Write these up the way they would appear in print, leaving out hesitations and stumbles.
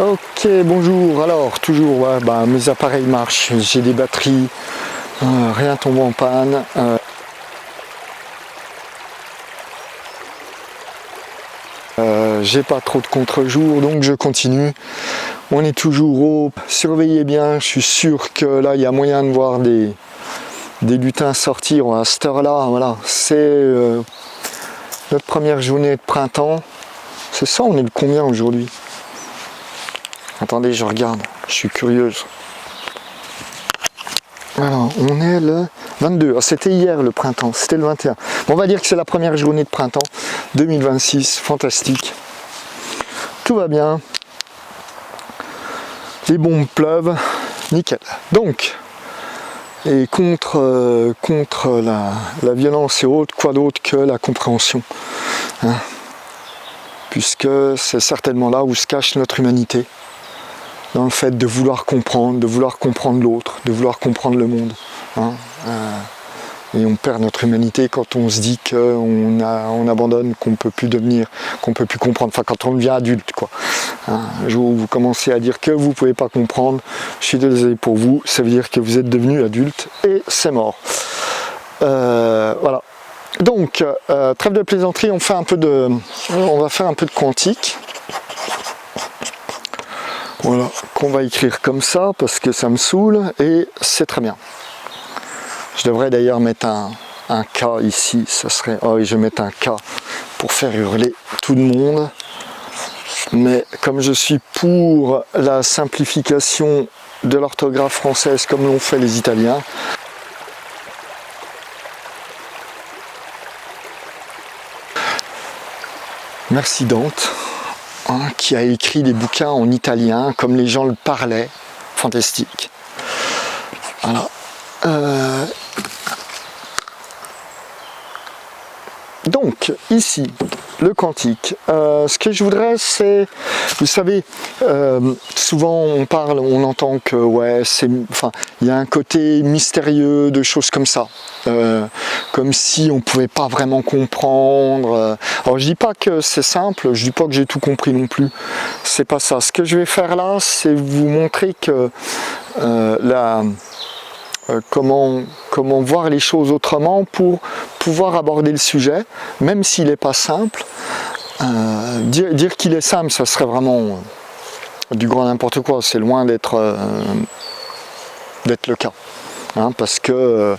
Ok, bonjour. Alors, toujours, ouais, mes appareils marchent, j'ai des batteries, rien tombe en panne. J'ai pas trop de contre-jour, donc je continue. On est toujours haut. Surveillez bien, je suis sûr que là, il y a moyen de voir des lutins sortir à cette heure-là. Voilà, c'est notre première journée de printemps. C'est ça, on est le combien aujourd'hui? Attendez, je regarde, je suis curieuse. Alors, on est le 22. Ah, c'était hier le printemps, c'était le 21. Bon, on va dire que c'est la première journée de printemps 2026, fantastique. Tout va bien. Les bombes pleuvent, nickel. Donc, et contre la violence et autres, quoi d'autre que la compréhension, hein, puisque c'est certainement là où se cache notre humanité. Dans le fait de vouloir comprendre l'autre, de vouloir comprendre le monde. Hein, et on perd notre humanité quand on se dit qu'on abandonne, qu'on ne peut plus devenir, qu'on ne peut plus comprendre. Enfin, quand on devient adulte, quoi. Hein, un jour où vous commencez à dire que vous ne pouvez pas comprendre, je suis désolé pour vous, ça veut dire que vous êtes devenu adulte et c'est mort. Voilà. Donc, trêve de plaisanterie, on va faire un peu de quantique. Voilà, qu'on va écrire comme ça parce que ça me saoule et c'est très bien. Je devrais d'ailleurs mettre un K ici, ça serait... Oh oui, je vais mettre un K pour faire hurler tout le monde. Mais comme je suis pour la simplification de l'orthographe française comme l'ont fait les Italiens, merci Dante. Qui a écrit des bouquins en italien, comme les gens le parlaient, fantastique. Voilà. Donc, ici, le quantique. Ce que je voudrais, c'est, vous savez, souvent on entend que, ouais, il y a un côté mystérieux de choses comme ça. Comme si on ne pouvait pas vraiment comprendre. Alors je dis pas que c'est simple, je dis pas que j'ai tout compris non plus. C'est pas ça. Ce que je vais faire là, c'est vous montrer que comment voir les choses autrement pour pouvoir aborder le sujet, même s'il n'est pas simple. Dire qu'il est simple, ça serait vraiment du grand n'importe quoi. C'est loin d'être le cas. Hein, parce que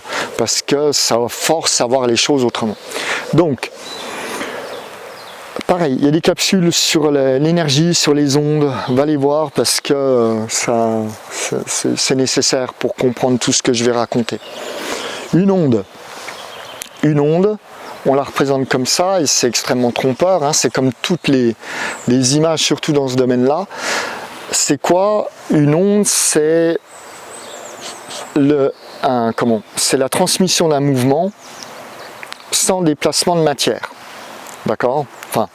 ça force à voir les choses autrement. Donc, pareil, il y a des capsules sur l'énergie, sur les ondes, va les voir parce que c'est nécessaire pour comprendre tout ce que je vais raconter. Une onde, on la représente comme ça et c'est extrêmement trompeur, hein, c'est comme toutes les images, surtout dans ce domaine-là. C'est quoi une onde? C'est c'est la transmission d'un mouvement sans déplacement de matière. D'accord? Enfin,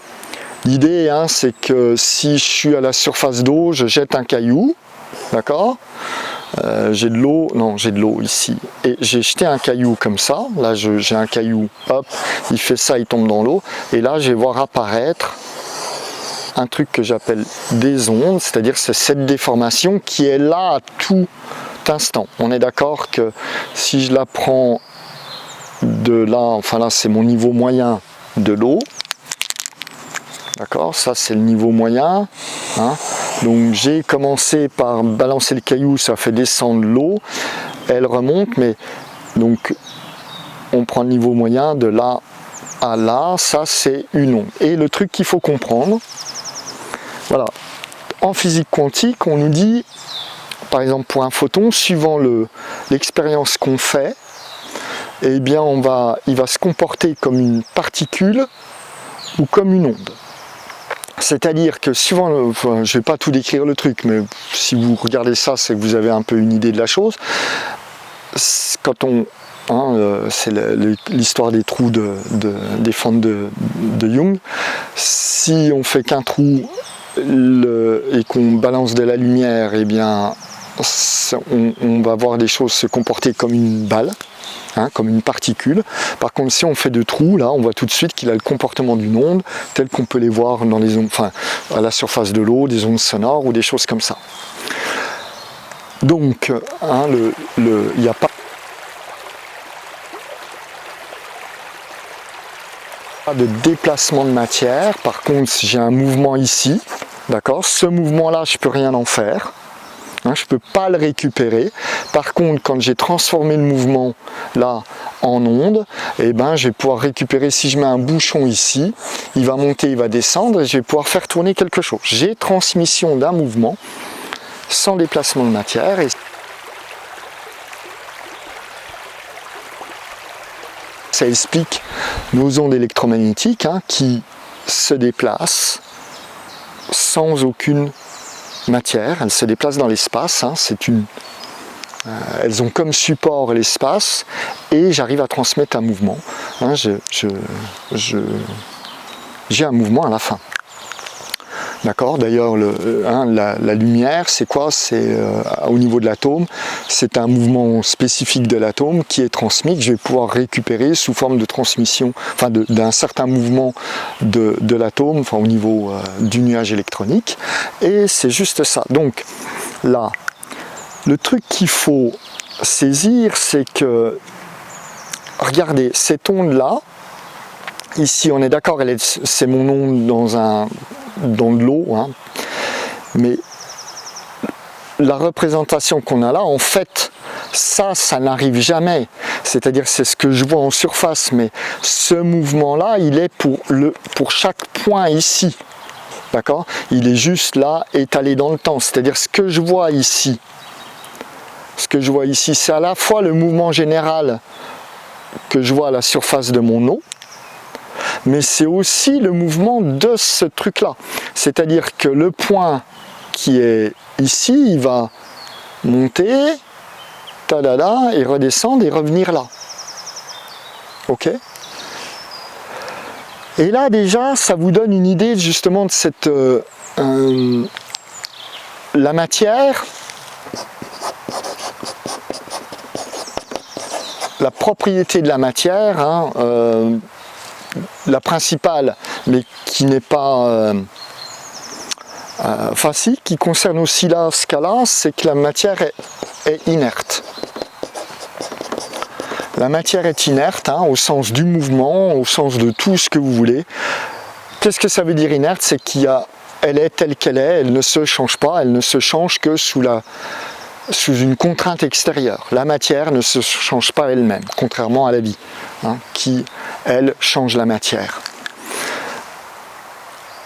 l'idée, hein, c'est que si je suis à la surface d'eau, je jette un caillou, d'accord? J'ai de l'eau ici, et j'ai jeté un caillou comme ça, là j'ai un caillou, hop, il fait ça, il tombe dans l'eau, et là je vais voir apparaître un truc que j'appelle des ondes, c'est-à-dire c'est cette déformation qui est là à tout instant. On est d'accord que si je la prends de là, enfin là c'est mon niveau moyen de l'eau, d'accord, ça c'est le niveau moyen, hein. Donc j'ai commencé par balancer le caillou, ça fait descendre l'eau, elle remonte, mais donc on prend le niveau moyen de là à là, ça c'est une onde. Et le truc qu'il faut comprendre, voilà, en physique quantique, on nous dit, par exemple pour un photon, suivant l'expérience qu'on fait, eh bien il va se comporter comme une particule ou comme une onde. C'est-à-dire que suivant, je ne vais pas tout décrire le truc, mais si vous regardez ça, c'est que vous avez un peu une idée de la chose. Quand c'est l'histoire des trous des fentes de Jung. Si on fait qu'un trou et qu'on balance de la lumière, eh bien, on va voir des choses se comporter comme une balle. hein, comme une particule. Par contre, si on fait deux trous, là, on voit tout de suite qu'il a le comportement d'une onde, tel qu'on peut les voir dans les ondes, enfin, à la surface de l'eau, des ondes sonores ou des choses comme ça. Donc, hein, il n'y a pas de déplacement de matière. Par contre, si j'ai un mouvement ici, d'accord, ce mouvement-là, je ne peux rien en faire. Hein, je ne peux pas le récupérer. Par contre, quand j'ai transformé le mouvement là en onde, eh ben, je vais pouvoir récupérer. Si je mets un bouchon ici, il va monter, il va descendre et je vais pouvoir faire tourner quelque chose. J'ai transmission d'un mouvement sans déplacement de matière. Et ça explique nos ondes électromagnétiques, hein, qui se déplacent sans aucune matière. Elles se déplacent dans l'espace. Hein, elles ont comme support l'espace et j'arrive à transmettre un mouvement. Hein, j'ai un mouvement à la fin. D'accord. D'ailleurs, la lumière, c'est quoi? C'est au niveau de l'atome, c'est un mouvement spécifique de l'atome qui est transmis, que je vais pouvoir récupérer sous forme de transmission, enfin d'un certain mouvement de l'atome, enfin au niveau du nuage électronique. Et c'est juste ça. Donc là, le truc qu'il faut saisir, c'est que, regardez, cette onde-là, ici, on est d'accord, c'est mon onde dans de l'eau, hein. Mais la représentation qu'on a là, en fait, ça n'arrive jamais. C'est-à-dire, c'est ce que je vois en surface, mais ce mouvement-là, il est pour chaque point ici. D'accord? Il est juste là, étalé dans le temps. C'est-à-dire, ce que je vois ici, c'est à la fois le mouvement général que je vois à la surface de mon eau, mais c'est aussi le mouvement de ce truc-là. C'est-à-dire que le point qui est ici, il va monter, tadada, et redescendre et revenir là. Ok? Et là déjà, ça vous donne une idée justement de cette... la matière, la propriété de la matière, hein, la principale, mais qui n'est pas facile, qui concerne aussi là ce cas-là, c'est que la matière est inerte. La matière est inerte, hein, au sens du mouvement, au sens de tout ce que vous voulez. Qu'est-ce que ça veut dire inerte? C'est elle est telle qu'elle est, elle ne se change pas, elle ne se change que sous une contrainte extérieure. La matière ne se change pas elle-même, contrairement à la vie, hein, qui, elle, change la matière.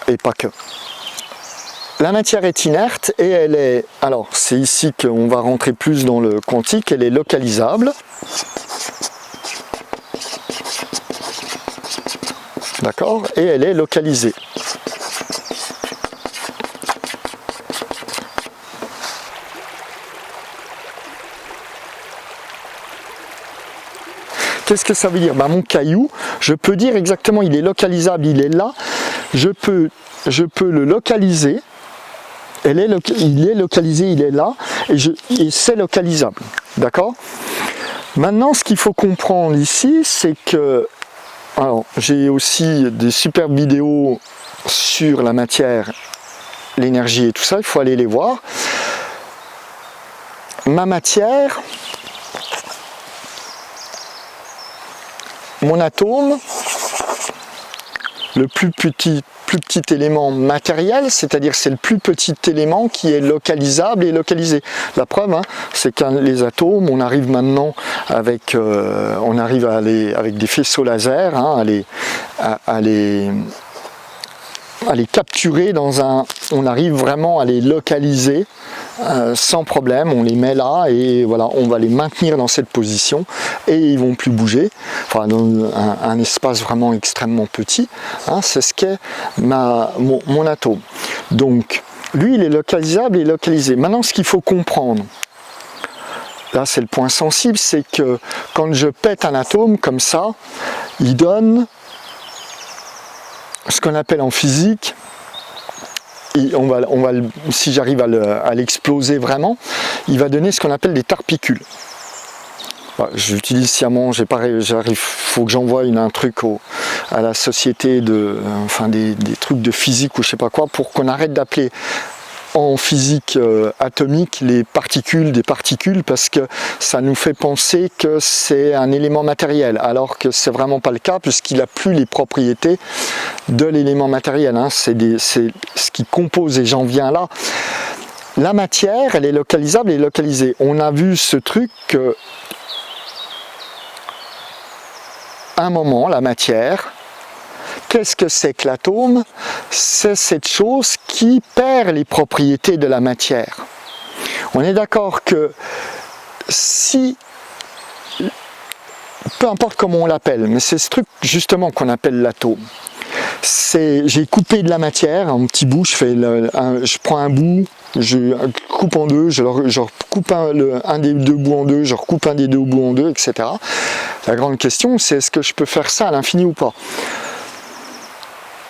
Et pas que. La matière est inerte et elle est... Alors, c'est ici qu'on va rentrer plus dans le quantique, elle est localisable. D'accord? Et elle est localisée. Qu'est-ce que ça veut dire? Mon caillou, je peux dire exactement, il est localisable, il est là. Je peux le localiser. Il est localisé, il est là. Et c'est localisable. D'accord? Maintenant, ce qu'il faut comprendre ici, c'est que... Alors, j'ai aussi des superbes vidéos sur la matière, l'énergie et tout ça. Il faut aller les voir. Ma matière... Mon atome, le plus petit élément matériel, c'est-à-dire c'est le plus petit élément qui est localisable et localisé. La preuve, hein, c'est que les atomes, on arrive maintenant avec, avec des faisceaux laser, hein, à les capturer on arrive vraiment à les localiser sans problème, on les met là et voilà, on va les maintenir dans cette position et ils vont plus bouger, enfin dans un espace vraiment extrêmement petit, hein, c'est ce qu'est mon atome. Donc lui il est localisable et localisé. Maintenant ce qu'il faut comprendre, là c'est le point sensible, c'est que quand je pète un atome comme ça, il donne ce qu'on appelle en physique, et si j'arrive à l'exploser vraiment, il va donner ce qu'on appelle des tarpicules. j'utilise sciemment, faut que j'envoie un truc à la société des trucs de physique ou je sais pas quoi, pour qu'on arrête d'appeler en physique atomique les particules des particules, parce que ça nous fait penser que c'est un élément matériel, alors que c'est vraiment pas le cas, puisqu'il n'a plus les propriétés de l'élément matériel, hein. C'est ce qui compose, et j'en viens là. La matière, elle est localisable et localisée. On a vu ce truc que, à un moment, la matière, qu'est-ce que c'est que l'atome? C'est cette chose qui perd les propriétés de la matière. On est d'accord que si, peu importe comment on l'appelle, mais c'est ce truc justement qu'on appelle l'atome. J'ai coupé de la matière en petits bouts, je prends un bout, je coupe en deux, je recoupe un des deux bouts en deux, je recoupe un des deux bouts en deux, etc. La grande question, c'est est-ce que je peux faire ça à l'infini ou pas?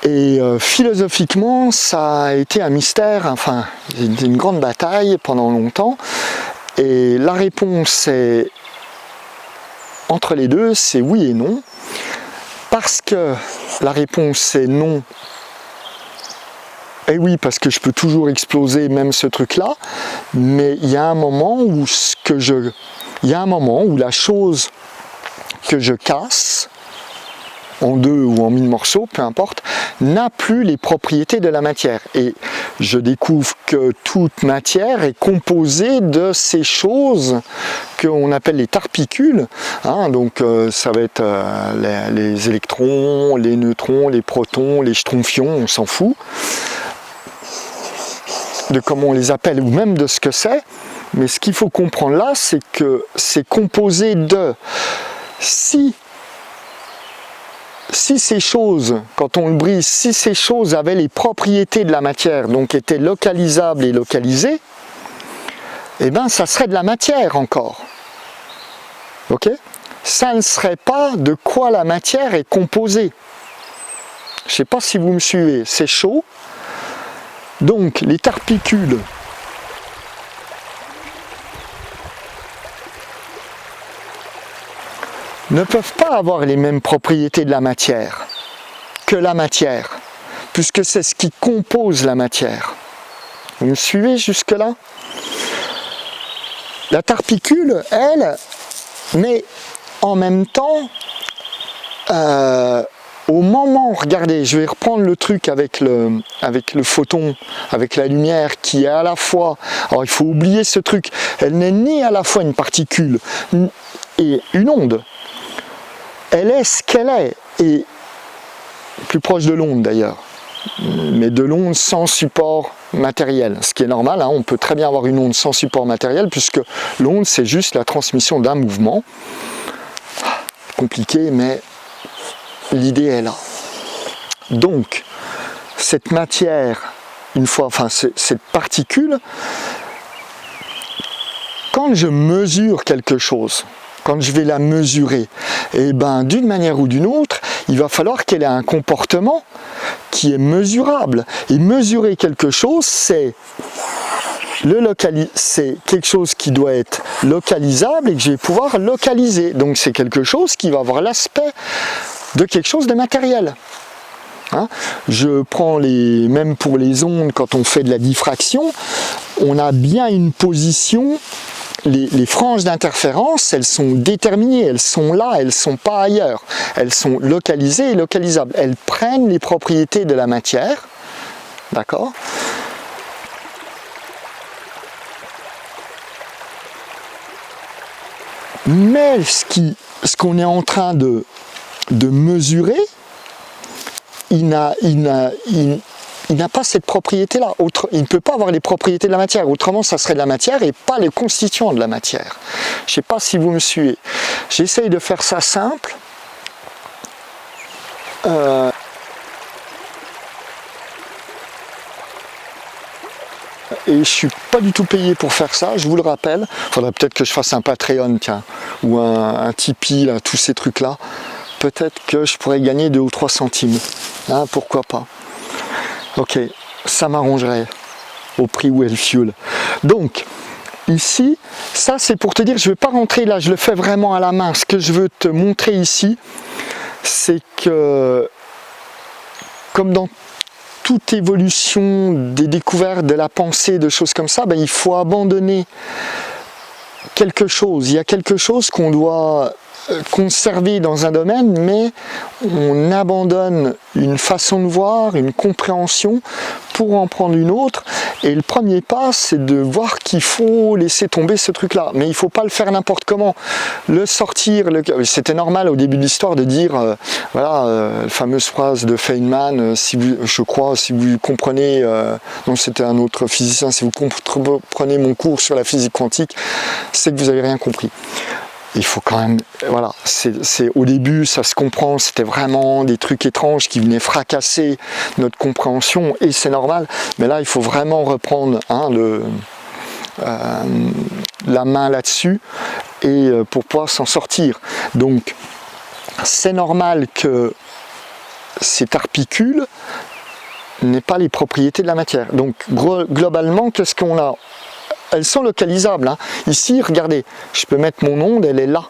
Et philosophiquement, ça a été un mystère, enfin, une grande bataille pendant longtemps. Et la réponse est, entre les deux, c'est oui et non. Parce que la réponse est non. Et oui, parce que je peux toujours exploser même ce truc-là. Mais il y a un moment où la chose que je casse, en 2 ou en 1000 morceaux, peu importe, n'a plus les propriétés de la matière. Et je découvre que toute matière est composée de ces choses qu'on appelle les particules, hein, donc ça va être les électrons, les neutrons, les protons, les schtroumpfions, on s'en fout de comment on les appelle ou même de ce que c'est, mais ce qu'il faut comprendre là, c'est que c'est composé de si ces choses, quand on le brise, si ces choses avaient les propriétés de la matière, donc étaient localisables et localisées, eh bien ça serait de la matière encore. Ok? Ça ne serait pas de quoi la matière est composée. Je ne sais pas si vous me suivez, c'est chaud. Donc les particules ne peuvent pas avoir les mêmes propriétés de la matière que la matière, puisque c'est ce qui compose la matière. Vous me suivez jusque-là? La particule, elle, mais en même temps, au moment, regardez, je vais reprendre le truc avec le photon, avec la lumière qui est à la fois, alors il faut oublier ce truc, elle n'est ni à la fois une particule et une onde. Elle est ce qu'elle est, et plus proche de l'onde d'ailleurs, mais de l'onde sans support matériel, ce qui est normal, hein, on peut très bien avoir une onde sans support matériel, puisque l'onde c'est juste la transmission d'un mouvement, compliqué, mais l'idée est là. Donc, cette matière, cette particule, quand je mesure quelque chose, quand je vais la mesurer, et ben d'une manière ou d'une autre, il va falloir qu'elle ait un comportement qui est mesurable. Et mesurer quelque chose, c'est quelque chose qui doit être localisable et que je vais pouvoir localiser. Donc c'est quelque chose qui va avoir l'aspect de quelque chose de matériel. Hein? Je prends même pour les ondes, quand on fait de la diffraction, on a bien une position. Les franges d'interférence, elles sont déterminées, elles sont là, elles ne sont pas ailleurs. Elles sont localisées et localisables. Elles prennent les propriétés de la matière, d'accord ? Mais ce qu'on est en train de mesurer, il n'a pas cette propriété-là. Il ne peut pas avoir les propriétés de la matière. Autrement, ça serait de la matière et pas les constituants de la matière. Je ne sais pas si vous me suivez. J'essaye de faire ça simple. Et je ne suis pas du tout payé pour faire ça, je vous le rappelle. Il faudrait peut-être que je fasse un Patreon, tiens, ou un Tipeee, là, tous ces trucs-là. Peut-être que je pourrais gagner 2 ou 3 centimes. Hein, pourquoi pas. Ok, ça m'arrangerait au prix où est le fuel. Donc, ici, ça c'est pour te dire, je ne vais pas rentrer là, je le fais vraiment à la main. Ce que je veux te montrer ici, c'est que comme dans toute évolution des découvertes, de la pensée, de choses comme ça, ben, il faut abandonner quelque chose. Il y a quelque chose qu'on doit conserver dans un domaine, mais on abandonne une façon de voir, une compréhension pour en prendre une autre. Et le premier pas, c'est de voir qu'il faut laisser tomber ce truc-là. Mais il ne faut pas le faire n'importe comment. Le sortir, c'était normal au début de l'histoire de dire, voilà, la fameuse phrase de Feynman, je crois, si vous comprenez, non c'était un autre physicien, si vous comprenez mon cours sur la physique quantique, c'est que vous n'avez rien compris. Il faut quand même, voilà, au début ça se comprend, c'était vraiment des trucs étranges qui venaient fracasser notre compréhension et c'est normal, mais là il faut vraiment reprendre la main là-dessus et pour pouvoir s'en sortir. Donc c'est normal que ces particules n'aient pas les propriétés de la matière. Donc globalement, qu'est-ce qu'on a ? Elles sont localisables. Hein. Ici, regardez, je peux mettre mon onde, elle est là.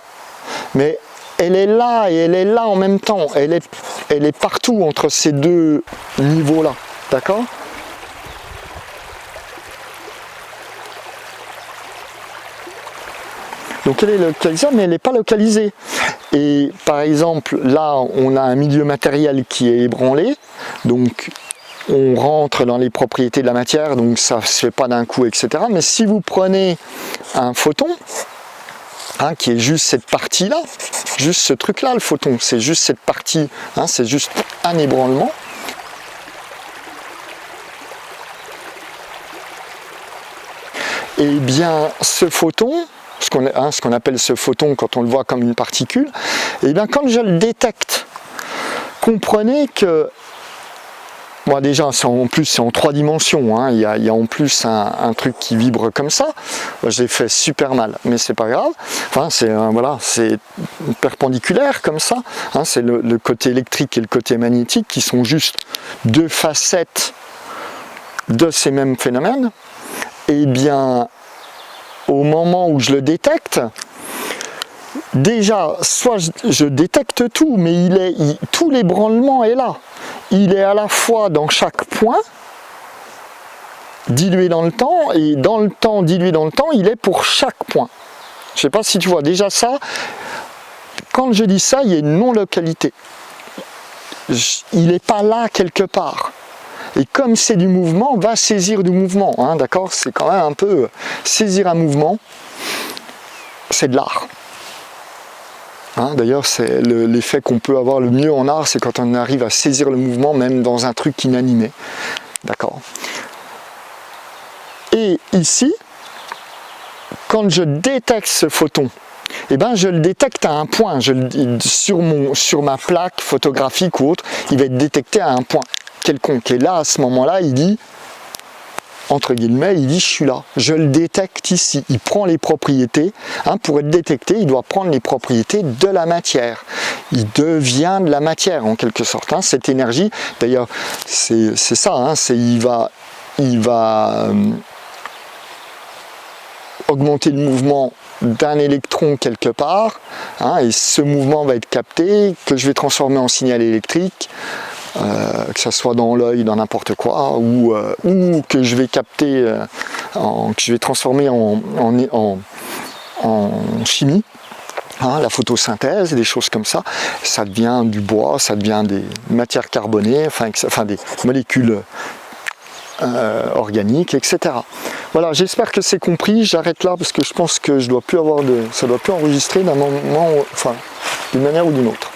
Mais elle est là et elle est là en même temps. Elle est partout entre ces deux niveaux-là. D'accord ? Donc elle est localisable, mais elle n'est pas localisée. Et par exemple, là, on a un milieu matériel qui est ébranlé. Donc on rentre dans les propriétés de la matière, donc ça ne se fait pas d'un coup, etc. Mais si vous prenez un photon, hein, qui est juste cette partie-là, juste ce truc-là, le photon, c'est juste cette partie, hein, c'est juste un ébranlement. Et bien ce photon, ce qu'on appelle ce photon quand on le voit comme une particule, et bien quand je le détecte, comprenez que bon, déjà, en plus, c'est en 3 dimensions. Hein. Il y a en plus un truc qui vibre comme ça. J'ai fait super mal, mais c'est pas grave. Enfin, voilà, c'est perpendiculaire comme ça. Hein. C'est le côté électrique et le côté magnétique qui sont juste deux facettes de ces mêmes phénomènes. Et bien, au moment où je le détecte, déjà, soit je détecte tout, mais tout l'ébranlement est là. Il est à la fois dans chaque point, dilué dans le temps, et dans le temps, dilué dans le temps, il est pour chaque point. Je ne sais pas si tu vois déjà ça. Quand je dis ça, il y a une non-localité. Il n'est pas là quelque part. Et comme c'est du mouvement, va saisir du mouvement. Hein, d'accord ? C'est quand même un peu saisir un mouvement, c'est de l'art. Hein, d'ailleurs, c'est l'effet qu'on peut avoir le mieux en art, c'est quand on arrive à saisir le mouvement, même dans un truc inanimé. D'accord ? Et ici, quand je détecte ce photon, eh ben, je le détecte à un point. Sur ma plaque photographique ou autre, il va être détecté à un point quelconque. Et là, à ce moment-là, il dit, entre guillemets, il dit je suis là, je le détecte ici, il prend les propriétés, hein, pour être détecté, il doit prendre les propriétés de la matière, il devient de la matière en quelque sorte, hein, cette énergie, d'ailleurs c'est ça, hein, il va augmenter le mouvement d'un électron quelque part, hein, et ce mouvement va être capté, que je vais transformer en signal électrique, que ce soit dans l'œil, dans n'importe quoi, ou que je vais capter, que je vais transformer en chimie, hein, la photosynthèse, des choses comme ça. Ça devient du bois, ça devient des matières carbonées, enfin des molécules organiques, etc. Voilà, j'espère que c'est compris. J'arrête là parce que je pense que ça doit plus enregistrer d'un moment, enfin, d'une manière ou d'une autre.